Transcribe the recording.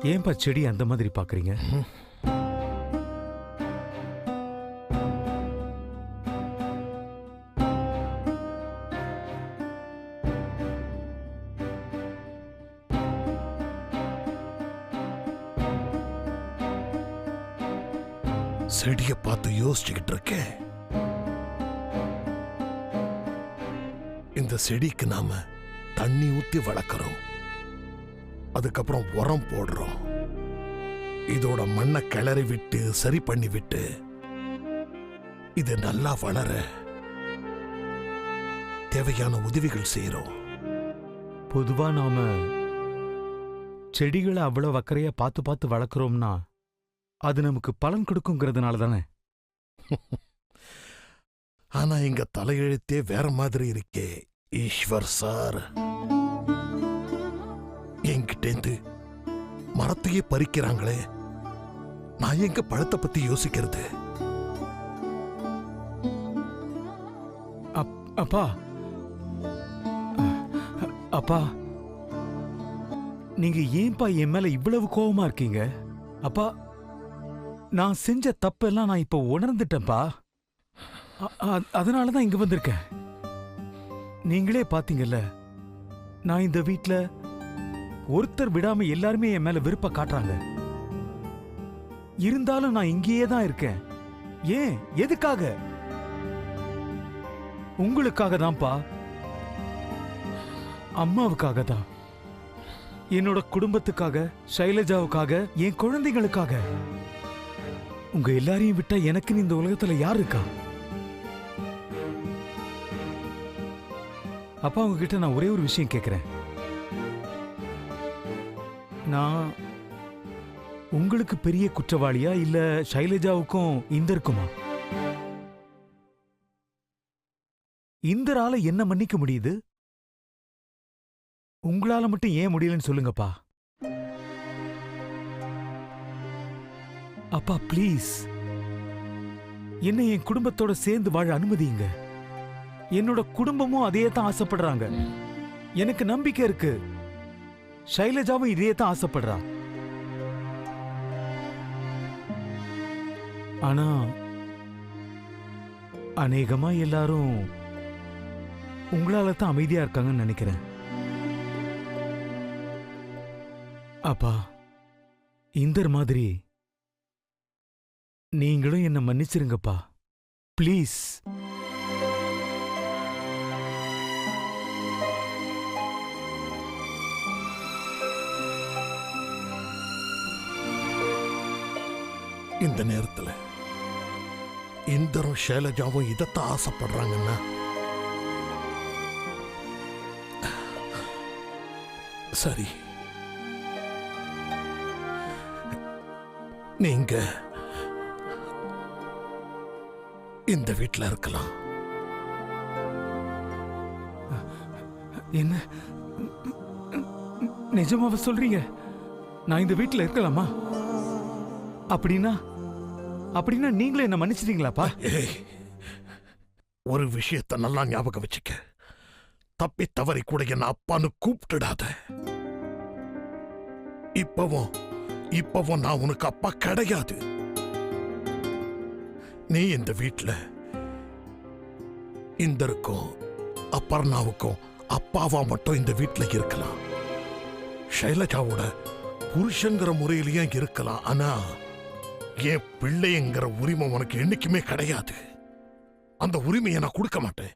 ஏன்பா செடி அந்த மாதிரி பாக்குறீங்க? செடிய பார்த்து யோசிச்சுக்கிட்டு இருக்கேன். இந்த செடிக்கு நாம தண்ணி ஊத்தி வளர்க்கிறோம், அதுக்கப்புறம் உரம் போடுறோம், இதோட மண்ணை கிளறி விட்டு சரி பண்ணி விட்டு இது நல்லா வளர தேவையான உதவிகள் செய்யறோம். பொதுவா நாம செடிகளை அவ்வளவு அக்கறையா பார்த்து பார்த்து வளர்க்குறோம்னா அது நமக்கு பலன் கொடுக்குங்கிறதுனால தானே. ஆனா இங்க தலையெழுத்தே வேற மாதிரி இருக்கே ஈஸ்வர் சார். என்கிட்டேந்து மரத்தையே பறிக்கிறாங்களே, நான் எங்க பழத்தை பத்தி யோசிக்கிறது? அப்பா அப்பா, நீங்க ஏன்பா என் மேல இவ்வளவு கோபமா இருக்கீங்க? அப்பா, நான் செஞ்ச தப்பெல்லாம் நான் இப்ப உணர்ந்துட்டேன்ப்பா. அதனாலதான் இங்க வந்திருக்கேன். நீங்களே பாத்தீங்கல்ல, நான் இந்த வீட்ல ஒருத்தர் விடாம எல்லாருமே என் மேல விருப்ப காட்டுறாங்க. இருந்தாலும் நான் இங்கேயே தான் இருக்கேன். ஏன்? எதுக்காக? உங்களுக்காக தான்ப்பா. அம்மாவுக்காக தான், என்னோட குடும்பத்துக்காக, சைலஜாவுக்காக, என் குழந்தைகளுக்காக. உங்க எல்லாரையும் விட்டா எனக்கு இந்த உலகத்துல யார் இருக்கா? அப்பா, உங்ககிட்ட நான் ஒரே ஒரு விஷயம் கேட்கிறேன். நான் உங்களுக்கு பெரிய குற்றவாளியா இல்ல சைலஜாவுக்கும் இந்தருக்குமா? இந்தரால என்ன மன்னிக்க முடியுது, உங்களால மட்டும் ஏன் முடியலன்னு சொல்லுங்கப்பா. அப்பா ப்ளீஸ், என்னை என் குடும்பத்தோட சேர்ந்து வாழ அனுமதிங்க. என்னோட குடும்பமும் அதையே தான் ஆசைப்படுறாங்க. எனக்கு நம்பிக்கை இருக்கு, சைலஜாவும் இதையே தான் ஆசைப்படுறா. ஆனா அநேகமா எல்லாரும் உங்களால தான் அமைதியா இருக்காங்கன்னு நினைக்கிறேன். அப்பா, இந்தர் மாதிரி நீங்களும் என்ன மன்னிச்சிருங்கப்பா ப்ளீஸ். இந்த நேரத்துல இந்தரும் ஷைலஜாவும் இதத்தான் ஆசைப்படுறாங்கன்னா சரி, நீங்க இந்த வீட்டில் இருக்கலாம். என்ன நிஜமாவ சொல்றீங்க? நான் இந்த வீட்டில் இருக்கலாமா? அப்படின்னா நீங்களே என்ன மன்னிச்சிட்டீங்களாப்பா? ஒரு விஷயத்தை நல்லா ஞாபகம் வச்சுக்க. தப்பி தவறி கூட என்ன அப்பான்னு கூப்பிட்டுடாத. இப்பவும் நான் உனக்கு அப்பா கிடையாது. நீ இந்த வீட்ல இந்தருக்கும் அப்பர்ணாவுக்கும் அப்பாவா மட்டும் இந்த வீட்ல இருக்கலாம். ஷைலஜாவோட புருஷங்கிற முறையிலேயே இருக்கலாம். ஆனா என் பிள்ளைங்கிற உரிமை உனக்கு என்னைக்குமே கிடையாது. அந்த உரிமையை நான் கொடுக்க மாட்டேன்.